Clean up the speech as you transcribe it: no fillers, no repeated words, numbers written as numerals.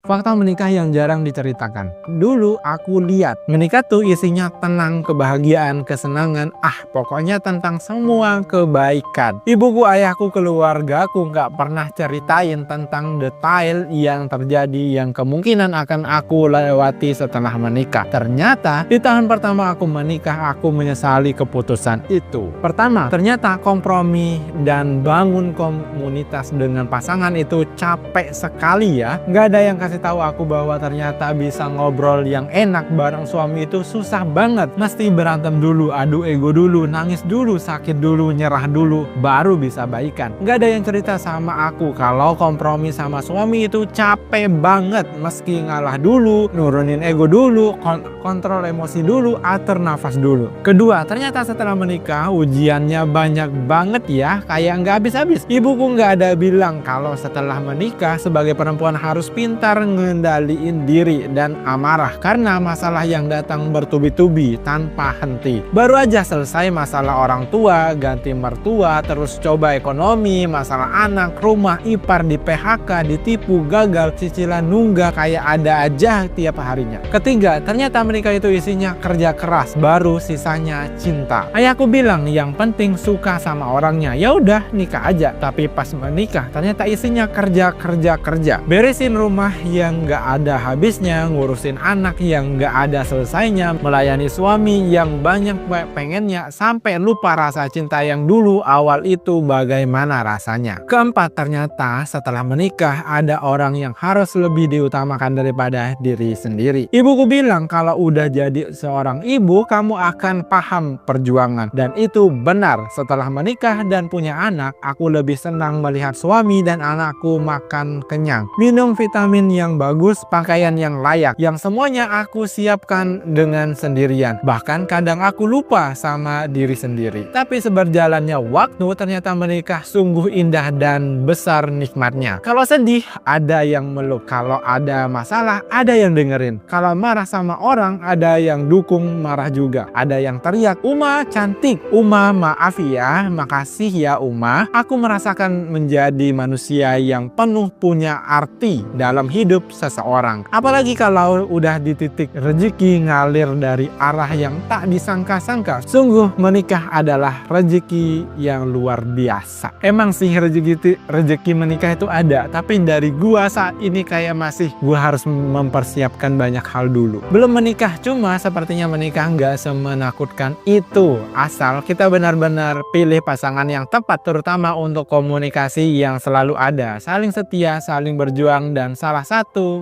Fakta menikah yang jarang diceritakan. Dulu aku lihat menikah tuh isinya tenang, kebahagiaan, kesenangan, pokoknya tentang semua kebaikan. Ibuku, ayahku, keluargaku nggak pernah ceritain tentang detail yang terjadi yang kemungkinan akan aku lewati setelah menikah. Ternyata di tahun pertama aku menikah, aku menyesali keputusan itu. Pertama, ternyata kompromi dan bangun komunitas dengan pasangan itu capek sekali ya. Nggak ada yang kasih tahu aku bahwa ternyata bisa ngobrol yang enak bareng suami itu susah banget. Mesti berantem dulu, adu ego dulu, nangis dulu, sakit dulu, nyerah dulu, baru bisa baikan. Nggak ada yang cerita sama aku kalau kompromi sama suami itu capek banget. Meski ngalah dulu, nurunin ego dulu, kontrol emosi dulu, atur nafas dulu. Kedua, ternyata setelah menikah ujiannya banyak banget ya, kayak nggak habis-habis. Ibuku nggak ada bilang kalau setelah menikah sebagai perempuan harus pintar ngendaliin diri dan amarah karena masalah yang datang bertubi-tubi tanpa henti. Baru aja selesai masalah orang tua, ganti mertua, terus coba ekonomi, masalah anak, rumah, ipar di PHK, ditipu, gagal, cicilan nunggak, kayak ada aja tiap harinya. Ketiga, ternyata menikah itu isinya kerja keras, baru sisanya cinta. Ayahku bilang yang penting suka sama orangnya, ya udah nikah aja. Tapi pas menikah ternyata isinya kerja. Beresin rumah yang nggak ada habisnya, ngurusin anak yang nggak ada selesainya, melayani suami yang banyak pengennya, sampai lupa rasa cinta yang dulu awal itu bagaimana rasanya. Keempat, ternyata setelah menikah ada orang yang harus lebih diutamakan daripada diri sendiri. Ibuku bilang kalau udah jadi seorang ibu kamu akan paham perjuangan, dan itu benar. Setelah menikah dan punya anak, aku lebih senang melihat suami dan anakku makan kenyang, minum vitamin yang bagus, pakaian yang layak, yang semuanya aku siapkan dengan sendirian. Bahkan kadang aku lupa sama diri sendiri. Tapi seberjalannya waktu ternyata menikah sungguh indah dan besar nikmatnya. Kalau sedih ada yang meluk, kalau ada masalah ada yang dengerin, kalau marah sama orang ada yang dukung marah juga, ada yang teriak, "Uma cantik, Uma maaf ya, makasih ya Uma." Aku merasakan menjadi manusia yang penuh punya arti dalam hidup seseorang. Apalagi kalau udah di titik rezeki ngalir dari arah yang tak disangka-sangka. Sungguh menikah adalah rezeki yang luar biasa. Emang sih rezeki menikah itu ada, tapi dari gua saat ini kayak masih gua harus mempersiapkan banyak hal dulu. Belum menikah, cuma sepertinya menikah nggak semenakutkan itu, asal kita benar-benar pilih pasangan yang tepat, terutama untuk komunikasi yang selalu ada, saling setia, saling berjuang, dan salah satu